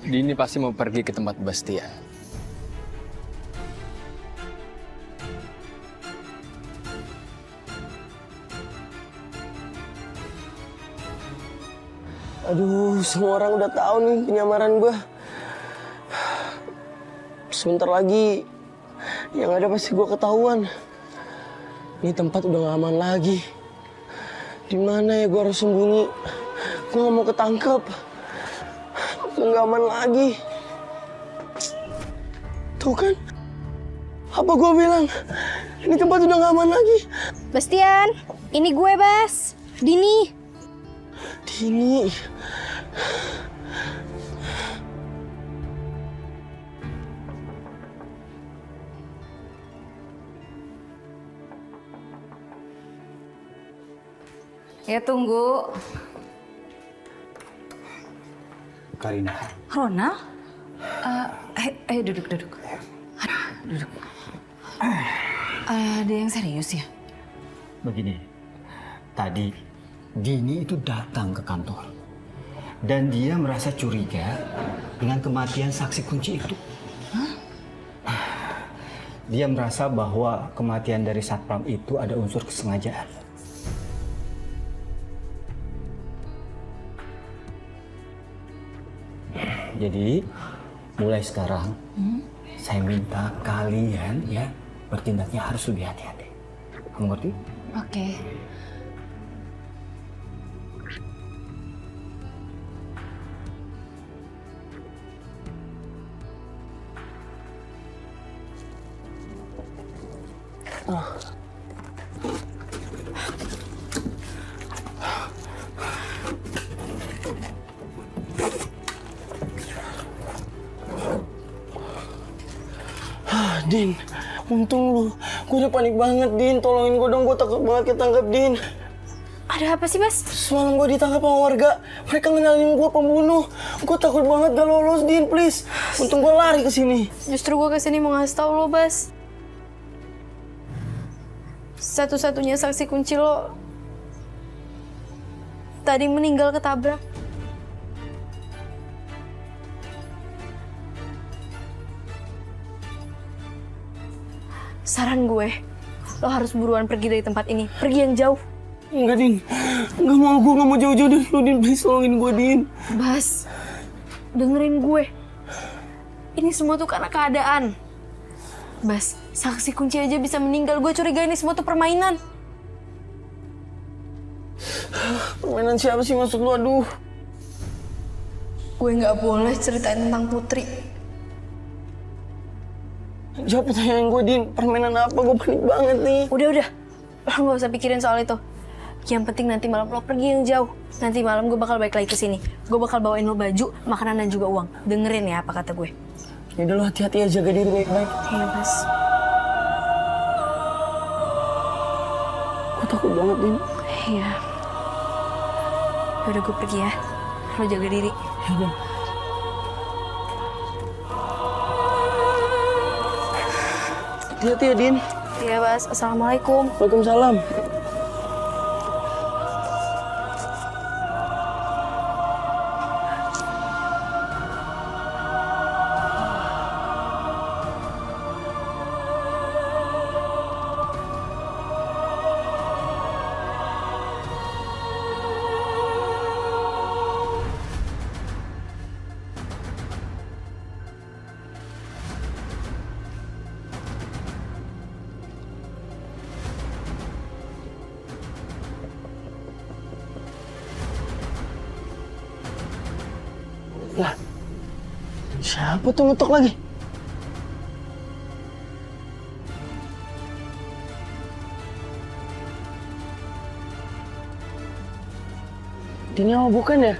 Dini pasti mau pergi ke tempat Bastian. Aduh, semua orang udah tahu nih penyamaran gue. Sebentar lagi, yang ada pasti gue ketahuan. Ini tempat udah gak aman lagi. Di mana ya gue harus sembunyi? Gue gak mau ketangkep. Udah gak aman lagi. Tuh kan, apa gue bilang? Ini tempat udah gak aman lagi. Bastian, ini gue, Bas. Dini. Dini. Ya tunggu. Karina. Ronald? Ayo duduk. Duduk. Ada yang serius ya? Begini, tadi Dini itu datang ke kantor. Dan dia merasa curiga dengan kematian saksi kunci itu. Hah? Dia merasa bahwa kematian dari Satpam itu ada unsur kesengajaan. Jadi, mulai sekarang, saya minta kalian ya bertindaknya harus lebih hati-hati. Kamu ngerti? Oke. Din, untung lu. Gue udah panik banget, Din. Tolongin gue dong, gue takut banget ketangkep, Din. Ada apa sih, Bas? Semalam gue ditangkap sama warga. Mereka ngenalin gue pembunuh. Gue takut banget gak lolos, Din, please. Untung gue lari ke sini. Justru gue kesini mau ngasih tau lo, Bas. Satu-satunya saksi kunci lo tadi meninggal ketabrak. Saran gue, lo harus buruan pergi dari tempat ini. Pergi yang jauh. Enggak, Din. Enggak mau, gue gak mau jauh-jauh dari lu, Din. Please tolongin gue, Din. Bas, dengerin gue. Ini semua tuh karena keadaan. Bas, saksi kunci aja bisa meninggal. Gue curiga ini semua tuh permainan. Permainan siapa sih maksud lu? Aduh. Gue nggak boleh ceritain tentang Putri. Jawab pertanyaan gue, Din. Permainan apa? Gue panik banget nih. Udah. Lo nggak usah pikirin soal itu. Yang penting nanti malam lo pergi yang jauh. Nanti malam gue bakal balik lagi ke sini. Gue bakal bawain lo baju, makanan, dan juga uang. Dengerin ya apa kata gue. Yaudah lo hati-hati ya, jaga diri baik-baik. Iya, Bas. Gue takut banget, Din. Iya. Yaudah gue pergi ya. Lo jaga diri. Yaudah. Hati-hati ya, Din. Iya, Bas. Assalamualaikum. Waalaikumsalam. Lah, siapa tuh ngetok lagi? Dini apa bukan ya?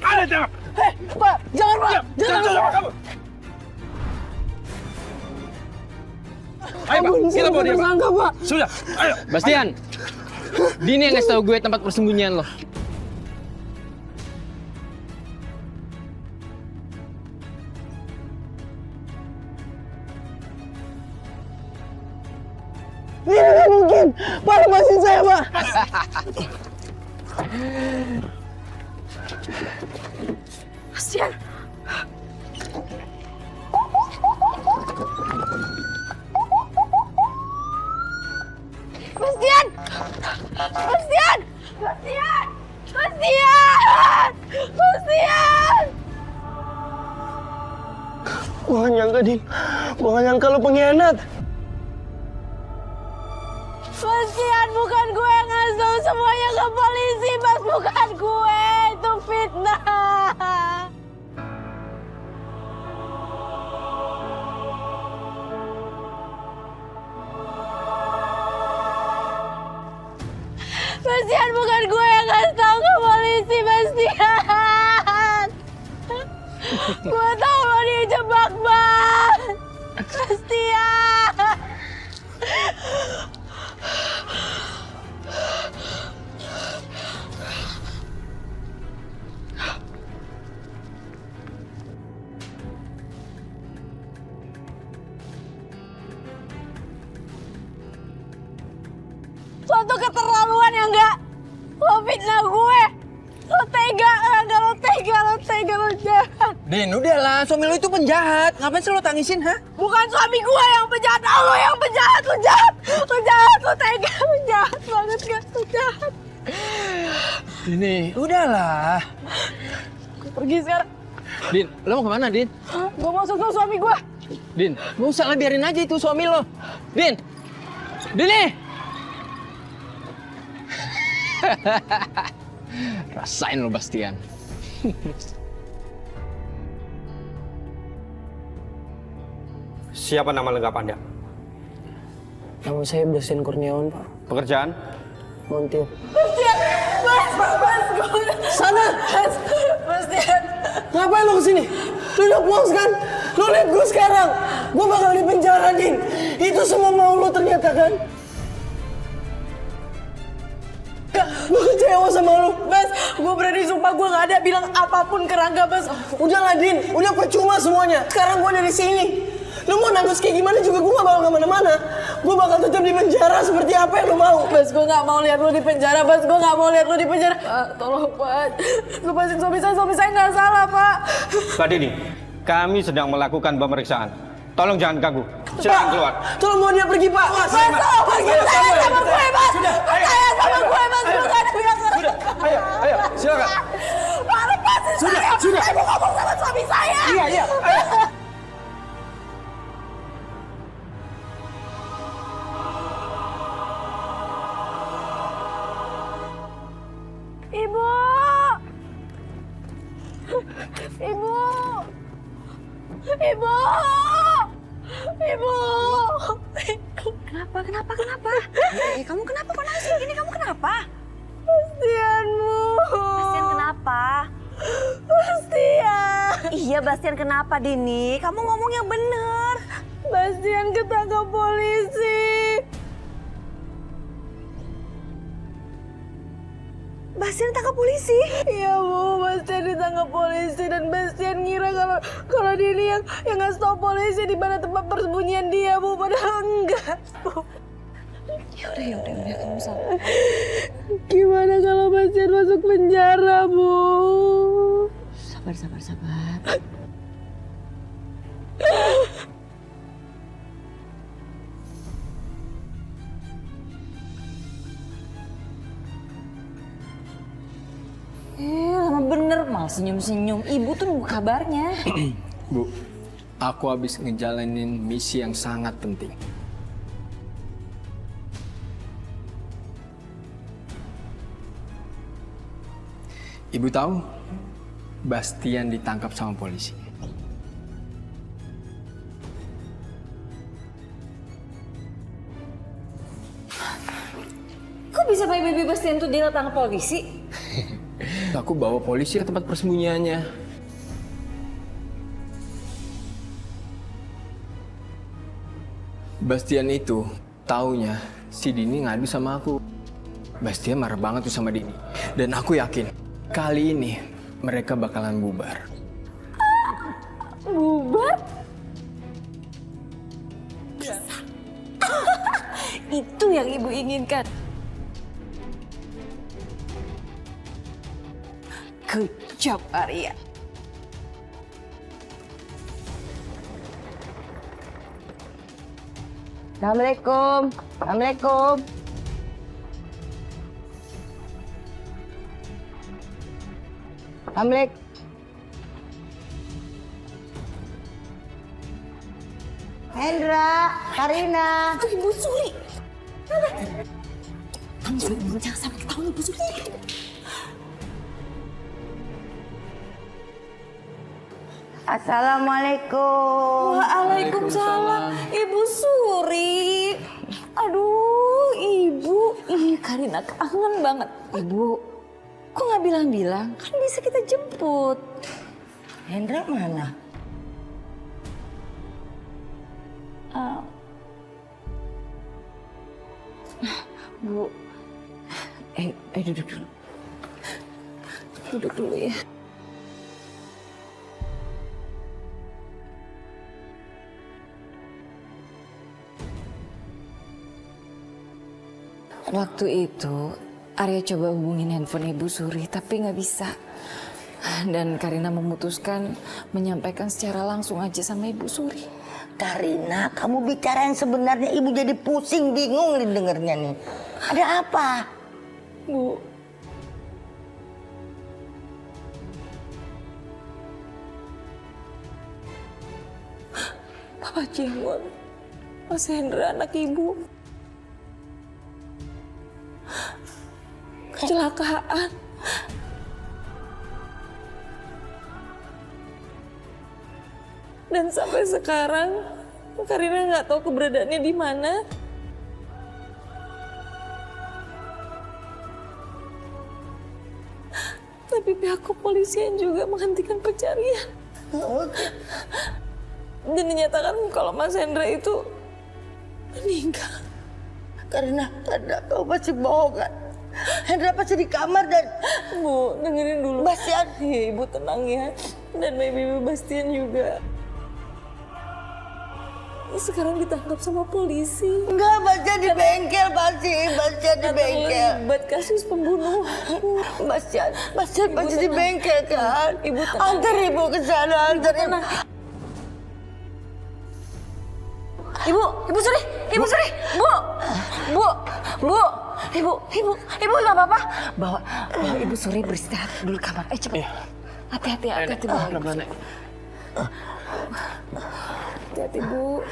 Ada jangan! Pak, jangan, Pak! Jangan, Pak! Ayo Pak, kita bawa dia Pak. Tersangka, Pak. Sudah, ayo. Bastian, Dini yang ngasih tau gue tempat persembunyian lo. Ini nggak mungkin. Pak, lepasin saya, Pak. Bastian. Bastian! Bastian! Bastian! Bastian! Bastian! Gua nggak nyangka, Din. Gua nggak nyangka lu pengkhianat. Bastian, bukan gue yang ngasih tahu semuanya ke polisi, Mas. Bukan gue, itu fitnah. Bastian, bukan gue yang ngasih tahu ke polisi, Bastian. Gue tahu lo dijebak, Bang. Bastian. Suatu keterlaluan ya enggak? Lo fitnah gue. Lo tega, enggak lo tega, lo jahat. Din, udahlah, suami lo itu penjahat. Ngapain sih lo tangisin, ha? Bukan suami gue yang penjahat, lo yang penjahat, lo jahat. Lo jahat, lo tega, lo jahat banget gak? Lo jahat. Dini, udahlah. Gue pergi sekarang. Din, lo mau kemana, Din? Gue mau sentuh suami gue. Din, gak usah lah, biarin aja itu suami lo. Din! Dini! Rasain lo, Bastian. Siapa nama lengkap Anda? Nama saya Bastian Kurniawan, Pak. Pekerjaan? Montir. Bastian! Mas, gue. Sana! Bastian! Ngapain lo kesini? Lo udah puas kan? Lo liat gue sekarang. Gue bakal di penjara, Din. Itu semua mau lo ternyata kan? Gue kecewa sama lo. Bas, gue berani sumpah gue gak ada bilang apapun ke Rangga, Bas. Udahlah, Din. Udah percuma semuanya. Sekarang gue dari sini. Lo mau nangis kayak gimana juga gue gak bakal kemana-mana. Gue bakal tetap di penjara seperti apa yang lo mau. Bas, gue gak mau lihat lo di penjara, Bas. Gue gak mau lihat lo di penjara. Pak, tolong, Pak. Lepasin suami saya gak salah, Pak. Pak Dini, kami sedang melakukan pemeriksaan. Tolong jangan ganggu. Silakan keluar. Tolong bawa dia pergi, Pak. Bas, tolong percaya sama gue, Bas. Percaya sama gue, Bas. Gue gak ada bilang salah. Ayo, silakan. Pak, lepasin saya. Sudah. Saya mau ngomong sama suami saya. Iya, ayo. Ibu! Ibu! Ibu! Ibu! Kenapa? Kamu kenapa kok nangis begini? Kamu kenapa? Bastianmu! Bastian kenapa? Bastian! Iya Bastian kenapa Dini? Kamu ngomong yang bener. Bastian ketangkap polisi! Bastian ditangkap polisi? Iya Bu, Bastian ditangkap polisi dan Bastian ngira kalau Dini yang ngasih tau polisi di mana tempat persembunyian dia Bu, padahal enggak Bu. Yaudah, kamu sabar. Gimana kalau Bastian masuk penjara Bu? Sabar. Lama bener malah senyum-senyum. Ibu tuh nunggu kabarnya. Bu, aku habis ngejalanin misi yang sangat penting. Ibu tahu, Bastian ditangkap sama polisi. Kok bisa bayi Bastian tuh ditangkap polisi? Aku bawa polisi ke tempat persembunyiannya. Bastian itu taunya si Dini ngadu sama aku. Bastian marah banget tuh sama Dini. Dan aku yakin kali ini mereka bakalan bubar. Bubar? Itu yang ibu inginkan. Good job, Arya. Assalamualaikum. Assalamualaikum. Assalamualaikum. Hendra, Karina. Itu Ibu Suri. Kamu juga jangan sampai ketahuan Ibu Suri. Assalamualaikum. Waalaikumsalam. Ibu Suri. Aduh, Ibu. Ih, Karina kangen banget. Ibu, kok nggak bilang-bilang? Kan bisa kita jemput. Hendra mana? Bu, duduk dulu. Duduk dulu ya. Waktu itu, Arya coba hubungin handphone Ibu Suri, tapi nggak bisa. Dan Karina memutuskan menyampaikan secara langsung aja sama Ibu Suri. Karina, kamu bicara yang sebenarnya ibu jadi pusing, bingung nih dengernya nih. Ada apa? Bu, Papa Cimon, Mas Hendra anak ibu, kecelakaan. Dan sampai sekarang Karina nggak tahu keberadaannya di mana. Tapi pihak kepolisian juga menghentikan pencarian. Dan dinyatakan kalau Mas Hendra itu meninggal. Karina, kau masih bohong kan? Hendra pasti di kamar dan... Bu, dengerin dulu. Bastian. Ya, Ibu tenang ya. Dan baby Bastian juga. Sekarang ditangkap sama polisi. Enggak, Bastian di bengkel pasti. Bastian di bengkel. Terlibat kasus pembunuhan. Bastian pasti di bengkel kan? Ibu tenang. Antar ibu ke sana, antar ibu. Ibu Suri, Ibu Suri, Ibu nggak apa-apa. Bawa Ibu Suri beristirahat dulu kamar. Cepet. Hati-hati bawa. Hati-hati Bu.